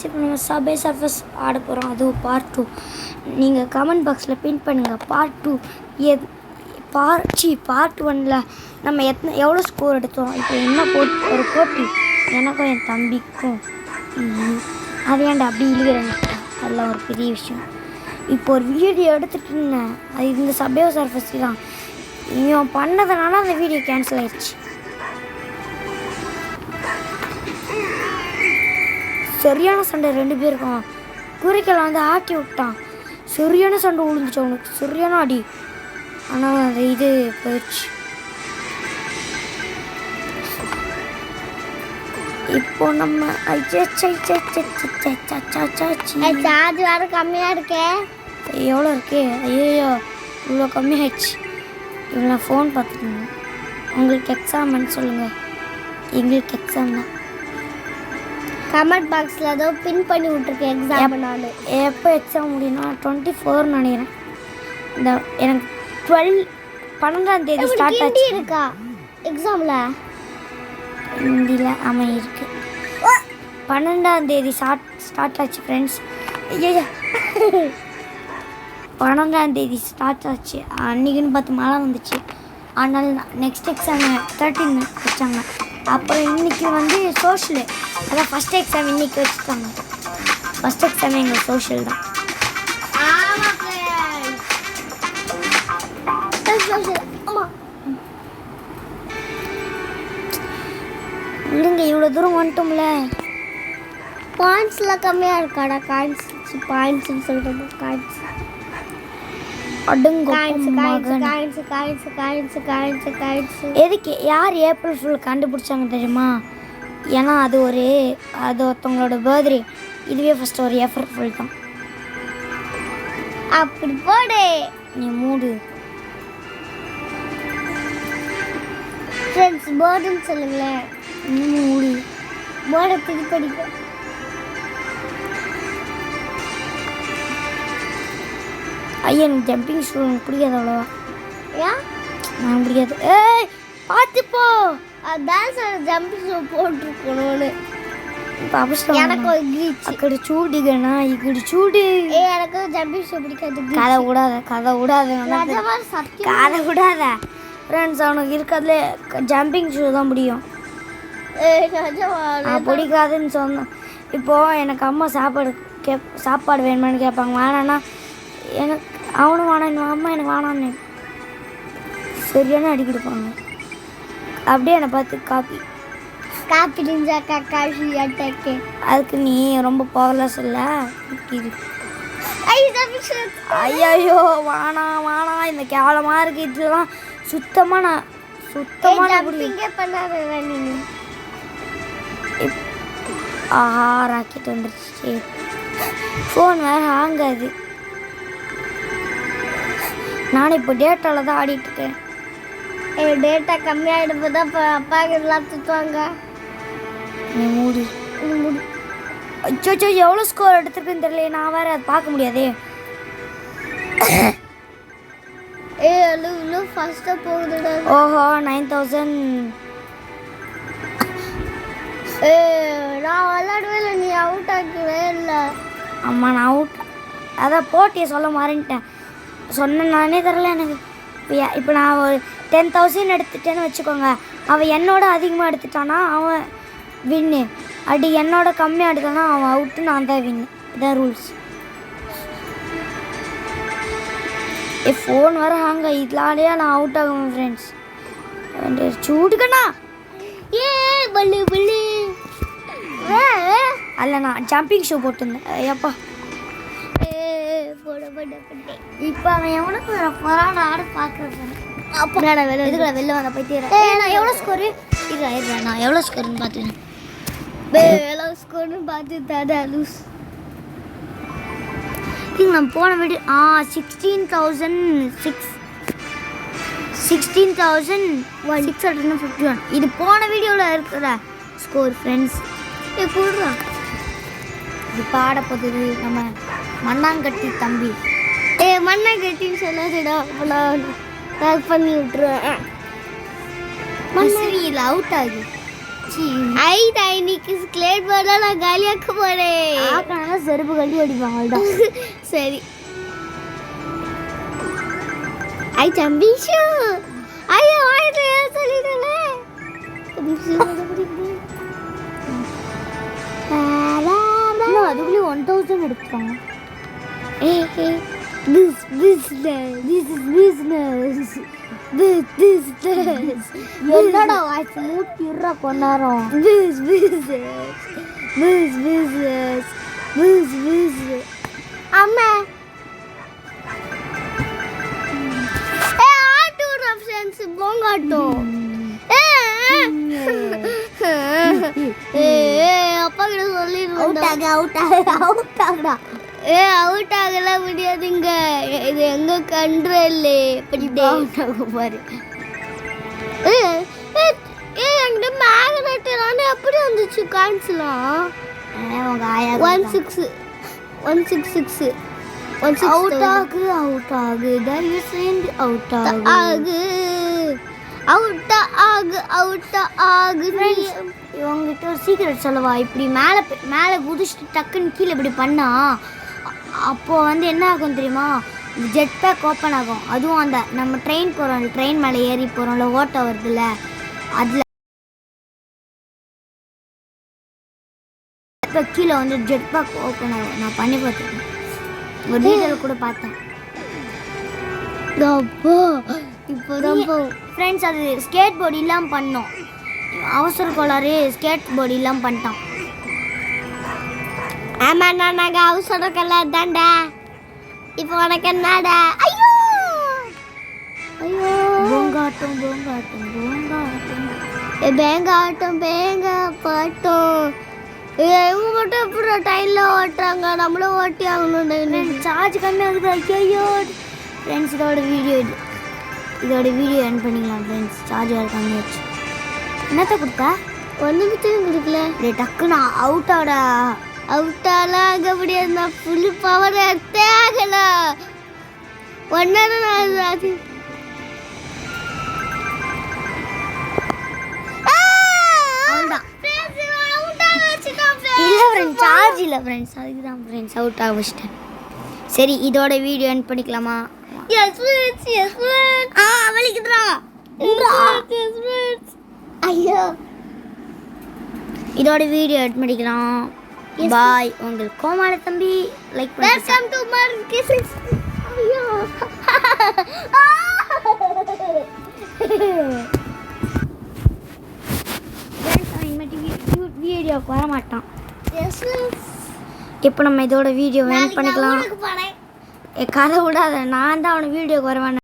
இப்போ நம்ம சபே சர்ஃபஸ் ஆட போகிறோம். அதுவும் பார்ட் 2. நீங்கள் கமெண்ட் பாக்ஸில் பின் பண்ணுங்கள். பார்ட் 2 பார்ட் 1ல் நம்ம எவ்வளோ ஸ்கோர் எடுத்தோம். இப்போ என்ன ஒரு போட்டி எனக்கும் என் தம்பிக்கும். அது ஏன்டா அப்படி இழுகிறேன், அதெல்லாம் ஒரு பெரிய விஷயம். இப்போ ஒரு வீடியோ எடுத்துகிட்டு இருந்தேன், அது இந்த சபே சர்ஃபஸ் தான். இவன் பண்ணதுனால அந்த வீடியோ கேன்சல் ஆயிடுச்சு. சரியான சண்டை 2 பேருக்கும். குறிக்கலை வந்து ஆட்டி விட்டான். சரியான சண்டை விழுந்துச்சு அவனுக்கு, சரியான அடி. ஆனால் அந்த இது போயிடுச்சு. இப்போ நம்ம சார்ஜ் வேறு கம்மியாக இருக்கே. எவ்வளோ இருக்கே? ஐயோ இவ்வளோ கம்மியாகிடுச்சு. இவ்வளோ ஃபோன் பார்த்துக்கோங்க. உங்களுக்கு எக்ஸாம்னு சொல்லுங்கள். எங்களுக்கு எக்ஸாம் தான். கமெண்ட் பாக்ஸில் ஏதோ பின் பண்ணி விட்ருக்கேன் எக்ஸாம். நான் எப்போ எக்ஸாம் முடியும்னா 24 நினைக்கிறேன். இந்த எனக்கு 12ஆம் தேதி ஸ்டார்ட் ஆச்சு. இருக்கா எக்ஸாமில்? ஹிந்தியில் ஆமாம் இருக்குது. 12ஆம் தேதி ஸ்டார்ட் ஆச்சு ஃப்ரெண்ட்ஸ். ஐயா 12ஆம் தேதி ஸ்டார்ட் ஆச்சு. அன்றைக்கின்னு பார்த்து மழை வந்துச்சு. ஆனால் நெக்ஸ்ட் எக்ஸாம் 13 வச்சாங்க. அப்புறம் இன்றைக்கி வந்து சோஷியலு, அதான் ஃபஸ்ட் எக்ஸாம் இன்றைக்கி வச்சுருக்காங்க. ஃபஸ்ட் எக்ஸாம் எங்கள் சோஷியல் தான். இல்லைங்க, இவ்வளோ தூரம் வந்துட்டோம்ல. பாயிண்ட்ஸ்லாம் கம்மியாக இருக்காடா. பாயிண்ட்ஸ்னு சொல்கிறது காயின்ஸ். எதுக்கு யார் ஏப்ரல் ஃபுல் கண்டுபிடிச்சாங்க தெரியுமா? ஏன்னா அது ஒருத்தவங்களோட பர்த்டே. இதுவே ஃபஸ்ட்டு ஒரு ஏப்ரல் ஃபுல் தான். அப்படி போடு, நீ மூடு. ஃப்ரெண்ட்ஸ் போர்டுன்னு சொல்லுங்களேன். மூடு, போர்டை திருப்படிக்கும். ஐயா எனக்கு ஜம்பிங் ஷூ எனக்கு பிடிக்காது அவ்வளோவா. ஏன் நான் பிடிக்காது. ஏய் பார்த்துப்போ, அதான் சார் ஜம்பிங் ஷூ போட்டிருக்கணும்னு. இப்போ அவசரம். எனக்கு ஒரு கிரீச் அக்கடி சூடிகண்ணா இக்கடி சூடி. எனக்கு ஜம்பிங் ஷூ பிடிக்காது. கதை விடாத கதை விடாத ஃப்ரெண்ட்ஸ். அவனுக்கு இருக்கிறதுல ஜம்பிங் ஷூ தான் பிடிக்கும். பிடிக்காதுன்னு சொன்னேன். இப்போது எனக்கு அம்மா சாப்பாடு வேணுமான்னு கேட்பாங்க. வேணான்னா எனக்கு அவனும் வேணான்னு, அம்மா எனக்கு வேணான்னு சரியான அடி கொடுப்பாங்க. அப்படியே என்னை பார்த்து காப்பி நிஞ்சா காக்காஷி அட்டேக்கு. அதுக்கு நீ ரொம்ப பவர்லெஸ் இல்லை. ஐயோ வேணாம் இந்த கேவலமாக இருக்குது. இதெல்லாம் சுத்தமாக பண்ணாத. ராக்கெட் வந்துருச்சு. ஃபோன் வேறு ஹேங் ஆகுது. நான் இப்போ டேட்டாவில் தான் ஆடிட்டுருக்கேன். டேட்டா கம்மியாகிடும் போது அப்போ அப்பாவுக்கு எல்லாம் திட்டுவாங்க. நீ மூடி. அச்சோ எவ்வளோ ஸ்கோர் எடுத்துருக்குன்னு தெரியல. நான் வேறு அதை பார்க்க முடியாதே. ஃபஸ்ட்டாக போகுதுடா. ஓஹோ 9000. நான் விளையாடவே இல்லை, நீ அவுட் ஆக்கவே இல்லை. அம்மா நான் அவுட். அதான் போட்டியை சொல்ல மாறின்ட்டேன். சொன்னேன் நானே தரல எனக்கு. இப்போ நான் ஒரு 10,000 எடுத்துட்டேன்னு வச்சுக்கோங்க. அவன் என்னோட அதிகமாக எடுத்துட்டானா அவன் வின்னு. அப்படி என்னோட கம்மியாக எடுத்தானா அவன் அவுட்டு, நான் தான் வின்னு. இதான் ரூல்ஸ். ஃபோன் வர ஹாங்க இதனாலேயே நான் அவுட் ஆகுவேன் ஃப்ரெண்ட்ஸ். சூடுக்கண்ணா அல்ல, நான் ஜம்பிங் ஷூ போட்டிருந்தேன். ஐயப்பா இப்போ அவன் எவனுக்கு போகிறான் ஆட பார்க்குறேன். அப்போ வெளில வந்த போய் நான் எவ்வளோ ஸ்கோரு நான் எவ்வளோ ஸ்கோருன்னு பார்த்துக்கிறேன். எவ்வளோ ஸ்கோர்னு பார்த்து தாடா லூஸ். நம்ம போன வீடியோ 16,651. இது போன வீடியோவில் இருக்கிற ஸ்கோர் ஃப்ரெண்ட்ஸ். கூடுறா இது பாட போகுது நம்ம மண்ணாங்கட்டி தம்பி. மண்ணாங்கட்டின்னு சொல்லாதடா, நான் பண்ணி விட்டுருவேன். மண்ணரியில் அவுட் ஆகி வச்சு ஐ நான் இன்னைக்கு ஸ்கேட் போர்டா நான் காலியாக்க போறேன். ஆக்கானா செருப்பு கழட்டி அடிப்பாங்க அவ்வளோதான். சரி. ஐ தம்பிஷு ஐயோ வாயிட்டு சொல்லிட்டேனே. இன்னும் அதுக்குள்ளே 1000 எடுத்துட்டாங்க. This business. என்னடா வாய்ஸ் மூட்டிடுறா கொண்டாரம். அம்மா ஆட்டோ ரெஃபரன்ஸ் போங்காட்டோ. அப்பா கிட்ட சொல்லிடுவோம். அவுட் ஆகுடா. அவுட் ஆகலாம் முடியாதுங்க. இது எங்க கண்ட்ரோல் பாரு. என்கிட்ட மேக்னெட் நானே எப்படி வந்துச்சு கான்ஸ்லாம். உங்க ஆயா 166 அவுட் ஆகு தயவு செஞ்சு அவுட் ஆகு. இவங்ககிட்ட ஒரு சீக்கிரம் சொல்லவா. இப்படி மேலே குதிச்சுட்டு டக்குன்னு கீழே இப்படி பண்ணா அப்போது வந்து என்ன ஆகும் தெரியுமா, ஜெட் பேக் ஓப்பன் ஆகும். அதுவும் அந்த நம்ம ட்ரெயின் போகிறோம், ட்ரெயின் மேலே ஏறி போகிறோம்ல, ஓட்ட வருதுல்ல, அதில் இப்போ கீழே வந்து ஜெட் பேக் ஓப்பன் ஆகும். நான் பண்ணி பார்த்துருக்கேன், ஒரு வீடியோவில் கூட பார்த்தேன். இப்போ ரொம்ப ஃப்ரெண்ட்ஸ் அது ஸ்கேட் போர்டு இல்லாமல் பண்ணோம். அவசர கோளாறு ஸ்கேட் போர்டு இல்லாமல் பண்ணிட்டான். ஆமா நாங்கள் அவசர கலர் தான்டா. இப்போ உனக்கு என்னடா? ஐயோ ஐயோ பூங்காட்டம் பேங்க பாட்டம். இவங்க மட்டும் எப்படி டைலில் ஓட்டுறாங்க, நம்மளும் ஓட்டி ஆகணும். சார்ஜ் கம்மியாகுது. ஐயோ ஃப்ரெண்ட்ஸ் இதோட வீடியோ என் பண்ணிக்கலாம் ஃப்ரெண்ட்ஸ். சார்ஜ் வேறு கம்மியாச்சு. என்னத்தை கொடுத்தா? ஒன்றுத்தையும் கொடுக்கல. அப்படியே டக்குன்னு அவுட்டாலாம் ஆக முடியாது. நான் ஃபுல் பவர் எடுத்தே ஆகலாம். ஒன்னால அது இல்லை ஃப்ரெண்ட்ஸ், சார்ஜ் இல்லை ஃப்ரெண்ட்ஸ், அதுக்கு தான் ஃப்ரெண்ட்ஸ் அவுட் ஆக வச்சிட்டேன். சரி இதோட வீடியோ என் பண்ணிக்கலாமா? வலிக்குதுடா. ஐயோ இதோட வீடியோ எட் பண்ணிக்கலாம். பாய். உங்கள் கோமாளி தம்பி. லைக் பண்ணுங்க. Welcome to market. ஐயோ வீடியோக்கு வர மாட்டான். இப்போ நம்ம இதோட வீடியோ என் பண்ணிக்கலாம். கதை விடாத, நான் தான் அவனை வீடியோக்கு வருவேன்.